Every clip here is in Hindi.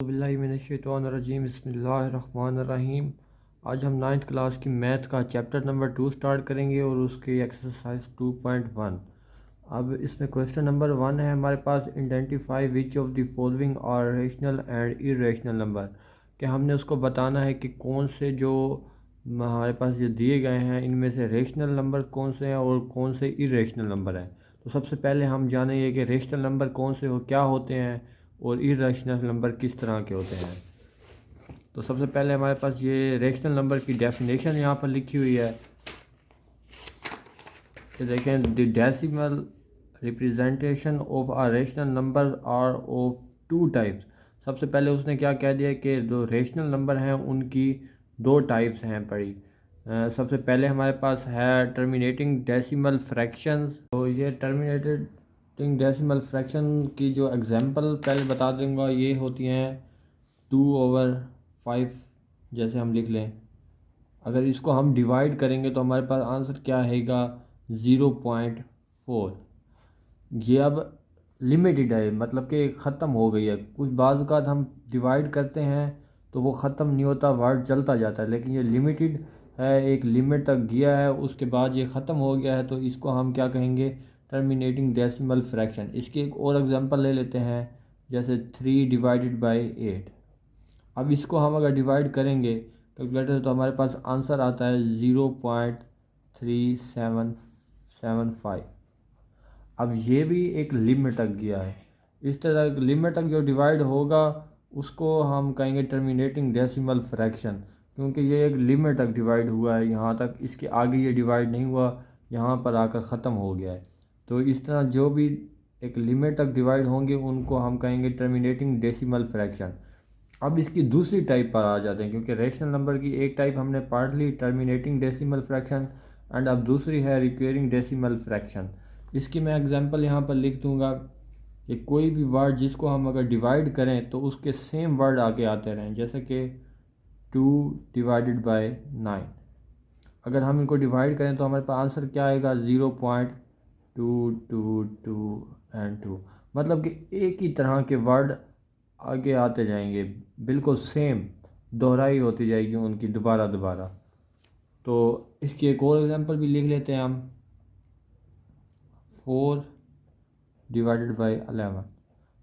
बिस्मिल्लाहिर्रहमानिर्रहीम बिस्मिल्लाहिर्रहमानिर्रहीम। आज हम नाइन्थ क्लास की मैथ का चैप्टर नंबर 2 स्टार्ट करेंगे और उसकी एक्सरसाइज 2.1। अब इसमें क्वेश्चन नंबर 1 है हमारे पास, identify which of the following are rational and irrational number. कि हमने उसको बताना है कि कौन से जो हमारे पास जो दिए गए हैं इनमें से रेशनल नंबर कौन से हैं और कौन से इरेशनल नंबर हैं। तो सबसे पहले हम जानेंगे कि रेशनल नंबर कौन से हो क्या होते हैं और इरेशनल नंबर किस तरह के होते हैं। तो सबसे पहले हमारे पास ये रेशनल नंबर की डेफिनेशन यहाँ पर लिखी हुई है कि देखें, the decimal representation of a rational number are of two types. सबसे पहले उसने क्या कह दिया कि जो रेशनल नंबर हैं उनकी दो टाइप्स हैं पड़ी। सबसे पहले हमारे पास है टर्मिनेटिंग डेसिमल फ्रैक्शंस। तो ये टर्मिनेटिंग डेसिमल फ्रैक्शन की जो एग्जांपल पहले बता दूंगा ये होती हैं 2/5। जैसे हम लिख लें, अगर इसको हम डिवाइड करेंगे तो हमारे पास आंसर क्या आएगा 0.4। ये अब लिमिटेड है, मतलब कि ख़त्म हो गई है। कुछ बाज़ औक़ात हम डिवाइड करते हैं तो वो ख़त्म नहीं होता, वर्ड चलता जाता है, लेकिन ये लिमिटेड है, एक लिमिट तक गया है, उसके बाद ये ख़त्म हो गया है। तो इसको हम क्या कहेंगे, टर्मिनेटिंग डेसिमल फ्रैक्शन। इसकी एक और एग्जांपल ले लेते हैं, जैसे 3/8। अब इसको हम अगर डिवाइड करेंगे कैलकुलेटर से तो हमारे पास आंसर आता है 0.3775। अब ये भी एक लिमिट तक गया है। इस तरह लिमिट तक जो डिवाइड होगा उसको हम कहेंगे टर्मिनेटिंग डेसिमल फ्रैक्शन, क्योंकि ये एक लिमिट तक डिवाइड हुआ है यहाँ तक, इसके आगे ये डिवाइड नहीं हुआ, यहाँ पर आकर ख़त्म हो गया है। तो इस तरह जो भी एक लिमिट तक डिवाइड होंगे उनको हम कहेंगे टर्मिनेटिंग डेसिमल फ्रैक्शन। अब इसकी दूसरी टाइप पर आ जाते हैं, क्योंकि रेशनल नंबर की एक टाइप हमने पढ़ ली, टर्मिनेटिंग डेसिमल फ्रैक्शन, एंड अब दूसरी है रिक्वेरिंग डेसिमल फ्रैक्शन। इसकी मैं एग्जांपल यहाँ पर लिख दूँगा कि कोई भी वर्ड जिसको हम अगर डिवाइड करें तो उसके सेम वर्ड आगे आते रहें, जैसे कि 2/9। अगर हम इनको डिवाइड करें तो हमारे पास आंसर क्या आएगा 0.222 मतलब कि एक ही तरह के वर्ड आगे आते जाएंगे, बिल्कुल सेम दोहराई होती जाएगी उनकी दोबारा दोबारा। तो इसकी एक और एग्जांपल भी लिख लेते हैं हम, 4/11।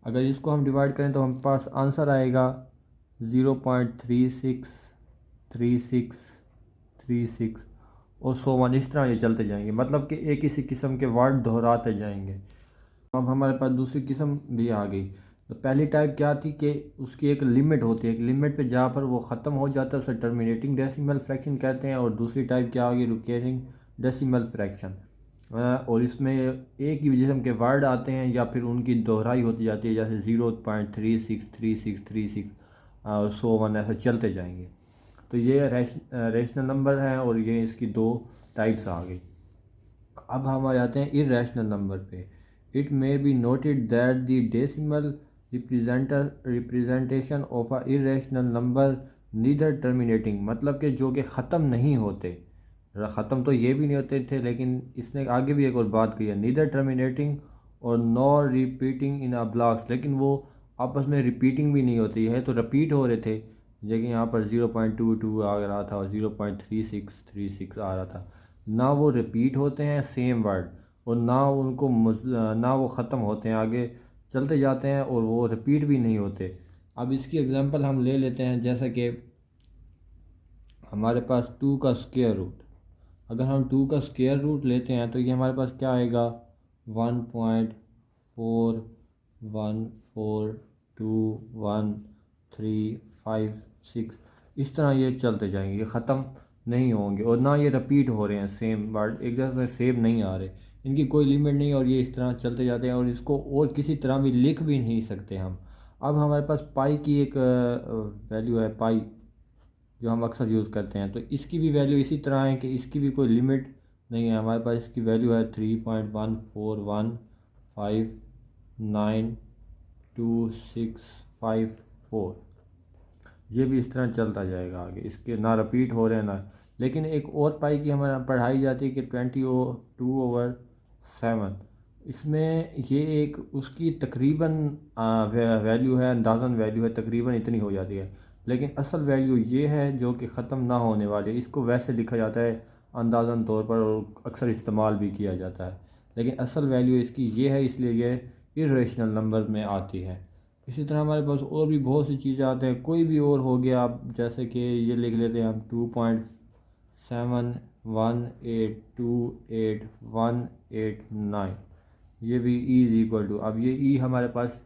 अगर इसको हम डिवाइड करें तो हमारे पास आंसर आएगा 0.363636 और 100। इस तरह ये चलते जाएंगे, मतलब कि एक ही किस्म के वर्ड दोहराते जाएंगे। अब हमारे पास दूसरी किस्म भी आ गई। तो पहली टाइप क्या थी कि उसकी एक लिमिट होती है, एक लिमिट पे जहाँ पर वो ख़त्म हो जाता है उसे टर्मिनेटिंग डेसिमल फ्रैक्शन कहते हैं। और दूसरी टाइप क्या आ गई, रिकरिंग डेसिमल फ्रैक्शन। और इसमें एक ही किस्म के वर्ड आते हैं या फिर उनकी दोहराई होती जाती है, जैसे 0.363636 और 100 ऐसे चलते जाएंगे। तो ये रेशनल नंबर हैं और ये इसकी दो टाइप्स आ गई। अब हम आ जाते हैं इरेशनल नंबर पे। It may be noted that the decimal representation of a irrational number neither terminating, मतलब कि जो कि ख़त्म नहीं होते। ख़त्म तो ये भी नहीं होते थे, लेकिन इसने आगे भी एक और बात कही है, नीदर टर्मिनेटिंग और नॉर रिपीटिंग इन अ ब्लॉक्स, लेकिन वो आपस में रिपीटिंग भी नहीं होती है। तो रिपीट हो रहे थे, लेकिन यहाँ पर 0.22 आ रहा था और 0.3636 आ रहा था। ना वो रिपीट होते हैं सेम वर्ड, और ना वो ख़त्म होते हैं, आगे चलते जाते हैं और वो रिपीट भी नहीं होते। अब इसकी एग्जांपल हम ले लेते हैं, जैसा कि हमारे पास 2 का स्क्वायर रूट। अगर हम 2 का स्क्वायर रूट लेते हैं तो ये हमारे पास क्या आएगा 1.41421356। इस तरह ये चलते जाएंगे, ये ख़त्म नहीं होंगे और ना ये रिपीट हो रहे हैं, सेम वर्ड एक जैसे सेम नहीं आ रहे, इनकी कोई लिमिट नहीं और ये इस तरह चलते जाते हैं और इसको और किसी तरह भी लिख भी नहीं सकते हम। अब हमारे पास पाई की एक वैल्यू है, पाई जो हम अक्सर यूज़ करते हैं, तो इसकी भी वैल्यू इसी तरह है कि इसकी भी कोई लिमिट नहीं है। हमारे पास इसकी वैल्यू है 3.141592654। ये भी इस तरह चलता जाएगा आगे, इसके ना रिपीट हो रहे हैं ना। लेकिन एक और पाई की हमारे पढ़ाई जाती है कि 22/7। इसमें ये एक उसकी तकरीबन वैल्यू है, अंदाज़न वैल्यू है, तकरीबन इतनी हो जाती है। लेकिन असल वैल्यू ये है जो कि ख़त्म ना होने वाली, इसको वैसे लिखा जाता है अंदाज़न तौर पर और अक्सर इस्तेमाल भी किया जाता है। लेकिन असल वैल्यू इसकी ये है, इसलिए ये इर्रेशनल नंबर में आती है। इसी तरह हमारे पास और भी बहुत सी चीज़ें आते हैं, कोई भी और हो गया, आप जैसे कि ये लिख लेते हैं हम 2.718281189, ये भी ई इज़ इक्वल टू, अब ये ई हमारे पास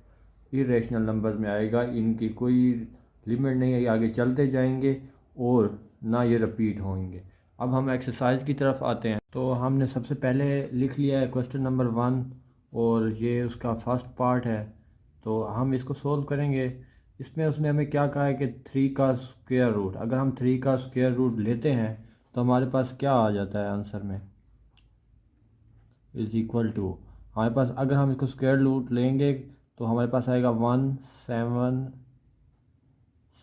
इरेशनल नंबर में आएगा, इनकी कोई लिमिट नहीं है, ये आगे चलते जाएंगे और ना ये रिपीट होंगे। अब हम एक्सरसाइज की तरफ आते हैं। तो हमने सबसे पहले लिख लिया है क्वेश्चन नंबर 1 और ये उसका फर्स्ट पार्ट है, तो हम इसको सोल्व करेंगे। इसमें उसने हमें क्या कहा है कि 3 का स्क्वायर रूट, अगर हम 3 का स्क्वायर रूट लेते हैं तो हमारे पास क्या आ जाता है आंसर में, इज़ इक्वल टू, हमारे पास अगर हम इसको स्क्वायर रूट लेंगे तो हमारे पास आएगा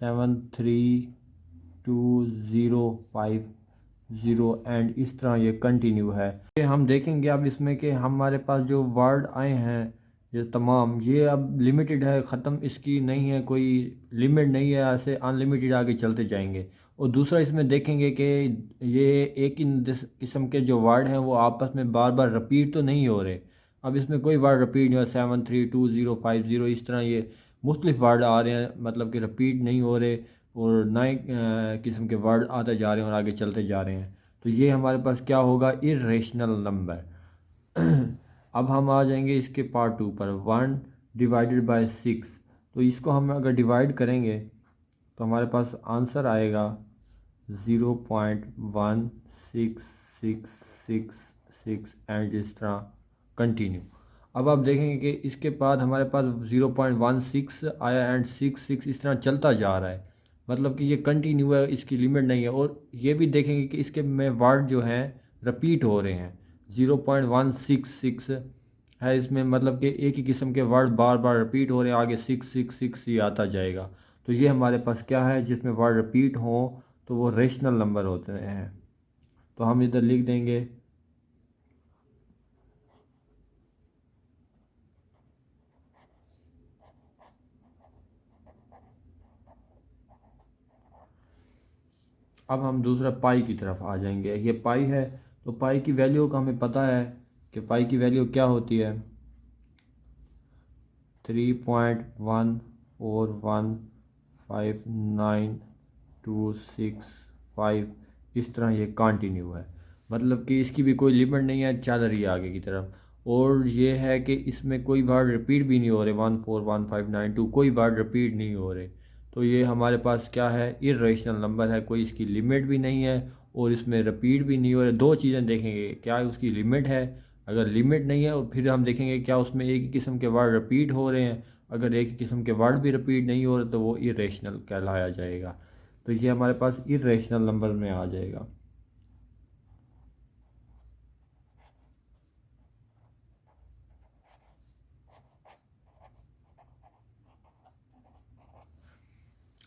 1773205 एंड इस तरह ये कंटिन्यू है। ये हम देखेंगे अब इसमें कि हमारे पास जो वर्ड आए हैं ये तमाम, ये अब लिमिटेड है, ख़त्म इसकी नहीं है, कोई लिमिट नहीं है, ऐसे अनलिमिटेड आगे चलते जाएंगे। और दूसरा इसमें देखेंगे कि ये एक ही किस्म के जो वर्ड हैं वो आपस में बार बार रिपीट तो नहीं हो रहे। अब इसमें कोई वर्ड रिपीट नहीं हो, 732050 इस तरह ये मुख्तलिफ वर्ड आ रहे हैं, मतलब कि रिपीट नहीं हो रहे और नए किस्म के वर्ड आते जा रहे हैं और आगे चलते जा रहे हैं। तो ये हमारे पास क्या होगा, इर्रेशनल नंबर। अब हम आ जाएंगे इसके पार्ट 2 पर, 1/6। तो इसको हम अगर डिवाइड करेंगे तो हमारे पास आंसर आएगा 0.16666 एंड इस तरह कंटिन्यू। अब आप देखेंगे कि इसके बाद हमारे पास 0.16 आया एंड 66 इस तरह चलता जा रहा है, मतलब कि ये कंटिन्यू है, इसकी लिमिट नहीं है। और ये भी देखेंगे कि इसके में वर्ड जो हैं रिपीट हो रहे हैं, 0.166 है इसमें, मतलब कि एक ही किस्म के वर्ड बार बार रिपीट हो रहे हैं, आगे 666 ही आता जाएगा। तो ये हमारे पास क्या है, जिसमें वर्ड रिपीट हों तो वो रेशनल नंबर होते हैं। तो हम इधर लिख देंगे अब हम दूसरा पाई की तरफ आ जाएंगे। ये पाई है, तो पाई की वैल्यू का हमें पता है कि पाई की वैल्यू क्या होती है, 3.14159265, इस तरह ये कंटिन्यू है, मतलब कि इसकी भी कोई लिमिट नहीं है, चल रही है आगे की तरफ। और ये है कि इसमें कोई वर्ड रिपीट भी नहीं हो रहे, 141592 कोई वर्ड रिपीट नहीं हो रहे। तो ये हमारे पास क्या है, इर्रेशनल नंबर है, कोई इसकी लिमिट भी नहीं है और इसमें रिपीट भी नहीं हो रहे। दो चीज़ें देखेंगे, क्या उसकी लिमिट है, अगर लिमिट नहीं है और फिर हम देखेंगे क्या उसमें एक ही किस्म के वर्ड रिपीट हो रहे हैं, अगर एक ही किस्म के वर्ड भी रिपीट नहीं हो रहे तो वो इरेशनल कहलाया जाएगा। तो ये हमारे पास इरेशनल नंबर में आ जाएगा।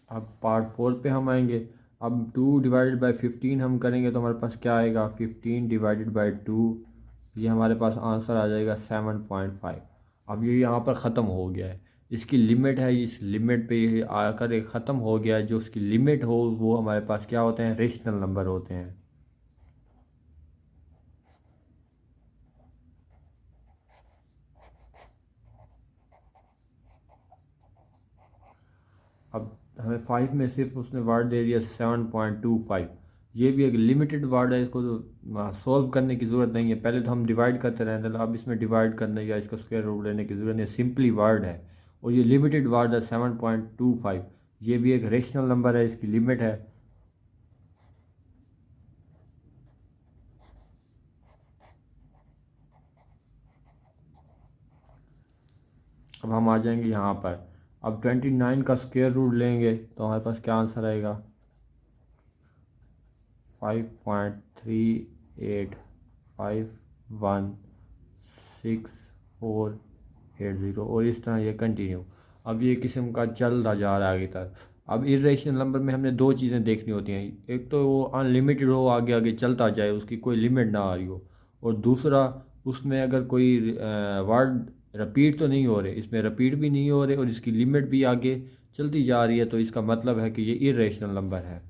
अब पार्ट 4 पे हम आएंगे। अब 2/15 हम करेंगे तो हमारे पास क्या आएगा, 15/2, ये हमारे पास आंसर आ जाएगा 7.5। अब ये यहाँ पर ख़त्म हो गया है, इसकी लिमिट है, इस लिमिट पे ये आकर एक ख़त्म हो गया है। जो उसकी लिमिट हो वो हमारे पास क्या होते हैं, रेशनल नंबर होते हैं। अब हमें 5 में सिर्फ उसने वर्ड दे दिया 7.25, ये भी एक लिमिटेड वर्ड है, इसको तो सॉल्व करने की ज़रूरत नहीं है, पहले तो हम डिवाइड करते रहते थे, अब इसमें डिवाइड करने या इसको स्क्वायर रूट लेने की ज़रूरत नहीं, सिंपली वर्ड है और ये लिमिटेड वर्ड है 7.25, ये भी एक रेशनल नंबर है, इसकी लिमिट है। अब हम आ जाएंगे यहाँ पर, अब 29 का स्क्वायर रूट लेंगे तो हमारे पास क्या आंसर आएगा, 5.38516480 और इस तरह ये कंटिन्यू। अब ये किस्म का चलता जा रहा है आगे तक। अब इरेशनल नंबर में हमने दो चीज़ें देखनी होती हैं, एक तो वो अनलिमिटेड हो, आगे आगे चलता जाए, उसकी कोई लिमिट ना आ रही हो, और दूसरा उसमें अगर कोई वर्ड रिपीट तो नहीं हो रहे, इसमें रिपीट भी नहीं हो रहे और इसकी लिमिट भी आगे चलती जा रही है, तो इसका मतलब है कि ये इरेशनल नंबर है।